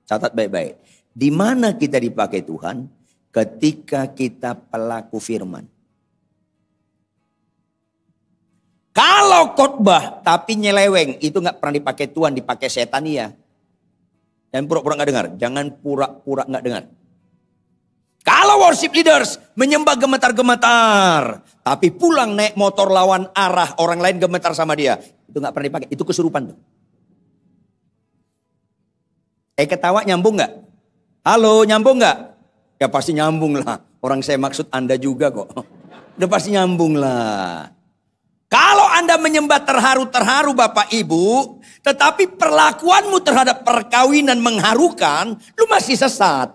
Catat baik-baik. Di mana kita dipakai Tuhan? Ketika kita pelaku firman. Kalau khotbah tapi nyeleweng, itu nggak pernah dipakai Tuhan, dipakai setan ya. Dan pura-pura nggak dengar. Jangan pura-pura nggak dengar. Kalau worship leaders menyembah gemetar-gemetar, tapi pulang naik motor lawan arah, orang lain gemetar sama dia, itu nggak pernah dipakai. Itu kesurupan tuh. Ketawa nyambung nggak? Halo, nyambung nggak? Ya pasti nyambung lah. Orang saya maksud Anda juga kok. Udah pasti nyambung lah. Kalau Anda menyembah terharu-terharu Bapak Ibu, tetapi perlakuanmu terhadap perkawinan mengharukan, lu masih sesat.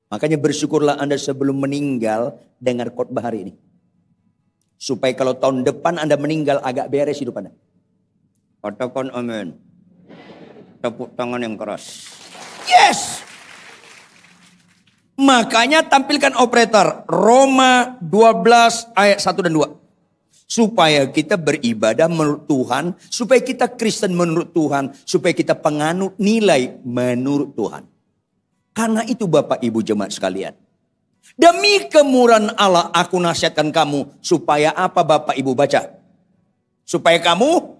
Makanya bersyukurlah Anda sebelum meninggal dengar khotbah hari ini. Supaya kalau tahun depan Anda meninggal agak beres hidup Anda. Katakan amin. Tepuk tangan yang keras. Yes! Makanya tampilkan operator Roma 12 ayat 1 dan 2. Supaya kita beribadah menurut Tuhan. Supaya kita Kristen menurut Tuhan. Supaya kita penganut nilai menurut Tuhan. Karena itu Bapak Ibu jemaat sekalian. Demi kemurahan Allah aku nasihatkan kamu. Supaya apa Bapak Ibu baca? Supaya kamu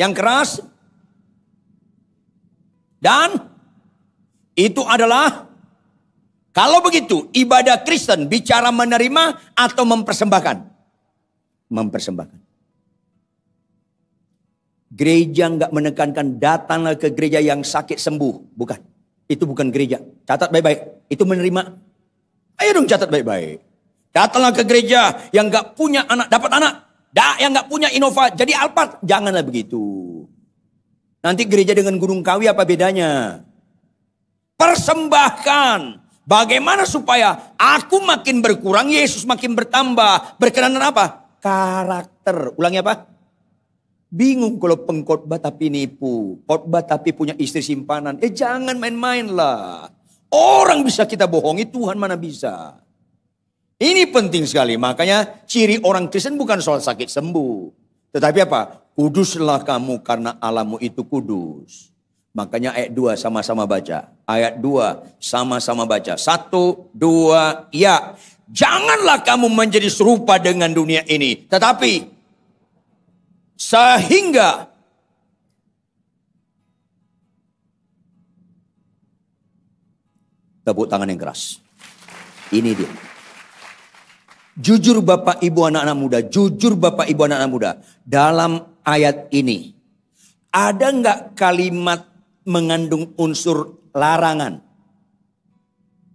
yang keras. Dan itu adalah, kalau begitu ibadah Kristen bicara menerima atau mempersembahkan? Mempersembahkan. Gereja nggak menekankan datanglah ke gereja yang sakit sembuh. Bukan. Itu bukan gereja. Catat baik-baik. Itu menerima. Ayo dong catat baik-baik. Datanglah ke gereja yang gak punya anak, dapat anak. Yang gak punya Innova, jadi Alphard. Janganlah begitu. Nanti gereja dengan Gunung Kawi apa bedanya? Persembahkan. Bagaimana supaya aku makin berkurang, Yesus makin bertambah. Berkenan apa? Karakter. Ulangi apa? Bingung kalau pengkhotbah tapi nipu. Khotbah tapi punya istri simpanan. Jangan main-main lah. Orang bisa kita bohongi, Tuhan mana bisa. Ini penting sekali. Makanya ciri orang Kristen bukan soal sakit sembuh. Tetapi apa? Kuduslah kamu karena Allahmu itu kudus. Makanya ayat 2 sama-sama baca. Ayat 2 sama-sama baca. 1, 2, ya. Janganlah kamu menjadi serupa dengan dunia ini. Tetapi sehingga tepuk tangan yang keras. Ini dia. Jujur Bapak Ibu anak-anak muda. Jujur Bapak Ibu anak-anak muda. Dalam ayat ini. Ada nggak kalimat mengandung unsur larangan?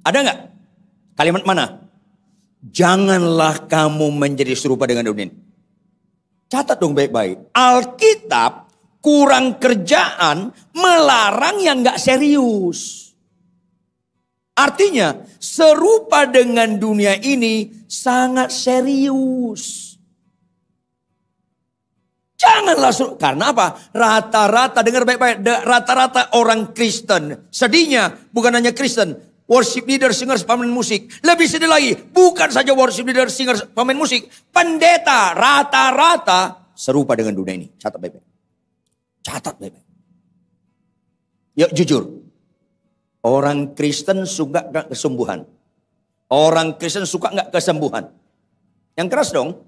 Ada nggak? Kalimat mana? Janganlah kamu menjadi serupa dengan dunia ini. Catat dong baik-baik. Alkitab kurang kerjaan melarang yang gak serius. Artinya serupa dengan dunia ini sangat serius. Janganlah serupa. Karena apa? Rata-rata, dengar baik-baik. Rata-rata orang Kristen. Sedihnya bukan hanya Kristen. Worship leader, singers, pemain musik. Lebih sedih lagi, bukan saja worship leader, singers, pemain musik. Pendeta rata-rata serupa dengan dunia ini. Catat baik-baik. Catat baik-baik. Yuk jujur. Orang Kristen suka gak kesembuhan? Orang Kristen suka gak kesembuhan? Yang keras dong.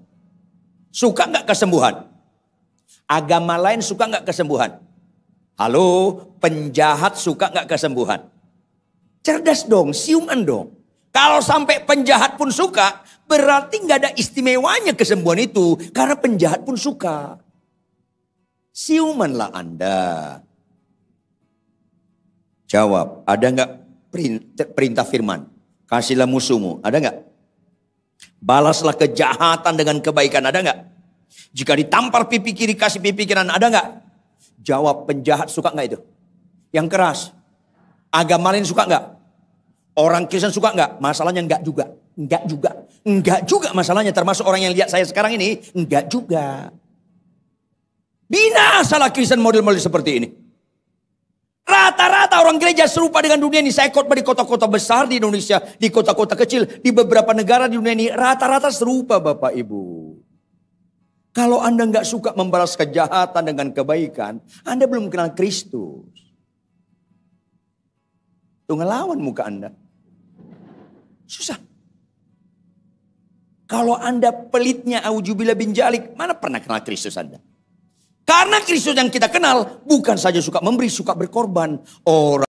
Suka gak kesembuhan? Agama lain suka gak kesembuhan? Halo, penjahat suka gak kesembuhan? Cerdas dong, siuman dong. Kalau sampai penjahat pun suka, berarti nggak ada istimewanya kesembuhan itu. Karena penjahat pun suka. Siumanlah Anda. Jawab, ada nggak perintah firman? Kasihlah musuhmu, ada nggak? Balaslah kejahatan dengan kebaikan, ada nggak? Jika ditampar pipi kiri, kasih pipi kanan, ada nggak? Jawab, penjahat suka nggak itu? Yang keras. Agama lain suka nggak? Orang Kristen suka nggak? Masalahnya nggak juga. Nggak juga. Nggak juga masalahnya. Termasuk orang yang lihat saya sekarang ini. Nggak juga. Binasalah Kristen model-model seperti ini. Rata-rata orang gereja serupa dengan dunia ini. Saya khotbah di kota-kota besar di Indonesia. Di kota-kota kecil. Di beberapa negara di dunia ini. Rata-rata serupa Bapak Ibu. Kalau Anda nggak suka membalas kejahatan dengan kebaikan. Anda belum kenal Kristus. Tuh ngelawan muka Anda. Susah. Kalau Anda pelitnya auzubillah bin jalik, mana pernah kenal Kristus Anda? Karena Kristus yang kita kenal bukan saja suka memberi, suka berkorban. Orang